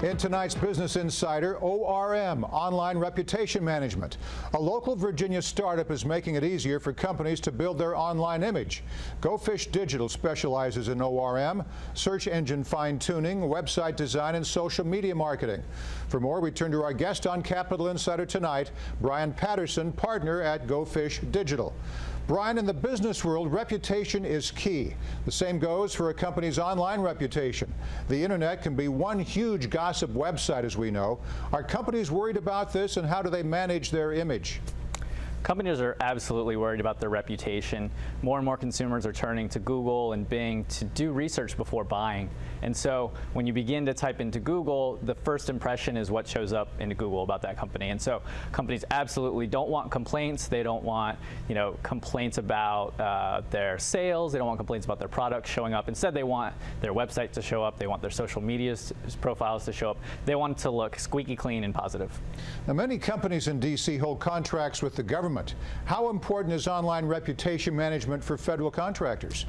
In tonight's Business Insider, ORM, Online Reputation Management. A local Virginia startup is making it easier for companies to build their online image. Go Fish Digital specializes in ORM, search engine fine-tuning, website design, and social media marketing. For more, we turn to our guest on Capital Insider tonight, Brian Patterson, partner at Go Fish Digital. Brian, in the business world, reputation is key. The same goes for a company's online reputation. The internet can be one huge gossip website, as we know. Are companies worried about this, and how do they manage their image? Companies are absolutely worried about their reputation. More and more consumers are turning to Google and Bing to do research before buying. And so when you begin to type into Google, the first impression is what shows up into Google about that company. And so companies absolutely don't want complaints. They don't want, complaints about their sales. They don't want complaints about their products showing up. Instead, they want their website to show up. They want their social media profiles to show up. They want it to look squeaky clean and positive. Now, many companies in D.C. hold contracts with the government. How important is online reputation management for federal contractors?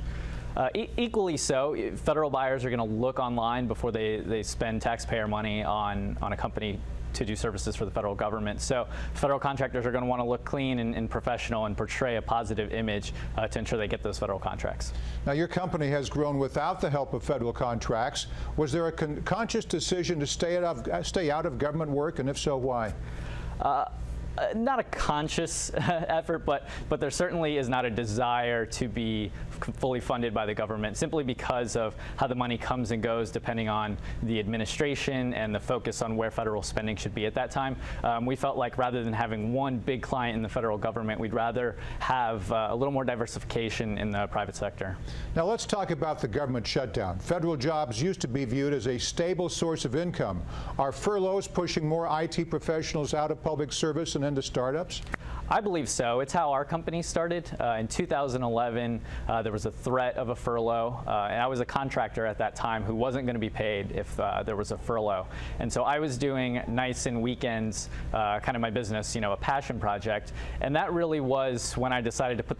Equally so. Federal buyers are going to look online before they spend taxpayer money on a company to do services for the federal government. So federal contractors are going to want to look clean and professional and portray a positive image to ensure they get those federal contracts. Now, your company has grown without the help of federal contracts. Was there a conscious decision to stay out of government work, and if so, why? Not a conscious effort, but there certainly is not a desire to be fully funded by the government, simply because of how the money comes and goes depending on the administration and the focus on where federal spending should be at that time. We felt like rather than having one big client in the federal government, we'd rather have a little more diversification in the private sector. Now let's talk about the government shutdown. Federal jobs used to be viewed as a stable source of income. Are furloughs pushing more IT professionals out of public service and into startups? I believe so. It's how our company started. In 2011, there was a threat of a furlough, and I was a contractor at that time who wasn't going to be paid if there was a furlough. And so I was doing nights and weekends, kind of my business, a passion project. And that really was when I decided to put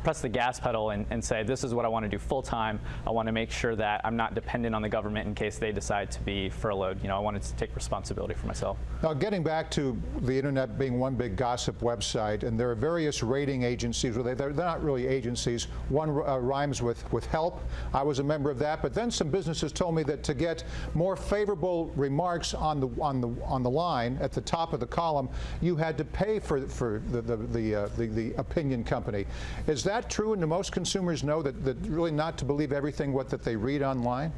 press the gas pedal and say, this is what I want to do full time. I want to make sure that I'm not dependent on the government in case they decide to be furloughed. I wanted to take responsibility for myself. Now, getting back to the internet being one big gossip website, and there are various rating agencies, they're not really agencies. One rhymes with help. I was a member of that, but then some businesses told me that to get more favorable remarks on the line at the top of the column, you had to pay for the opinion company. Is that true, and do most consumers know that really not to believe everything that they read online?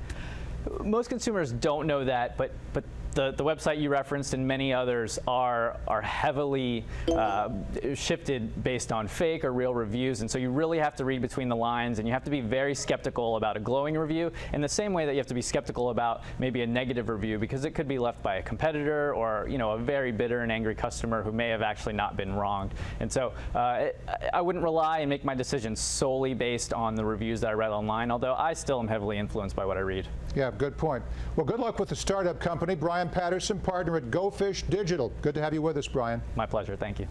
Most consumers don't know that, but the website you referenced and many others are heavily shifted based on fake or real reviews, and so you really have to read between the lines, and you have to be very skeptical about a glowing review in the same way that you have to be skeptical about maybe a negative review, because it could be left by a competitor or a very bitter and angry customer who may have actually not been wronged. And so I wouldn't rely and make my decisions solely based on the reviews that I read online, although I still am heavily influenced by what I read. Yeah, good point. Well, good luck with the startup company. Brian Patterson, partner at Go Fish Digital. Good to have you with us, Brian. My pleasure. Thank you.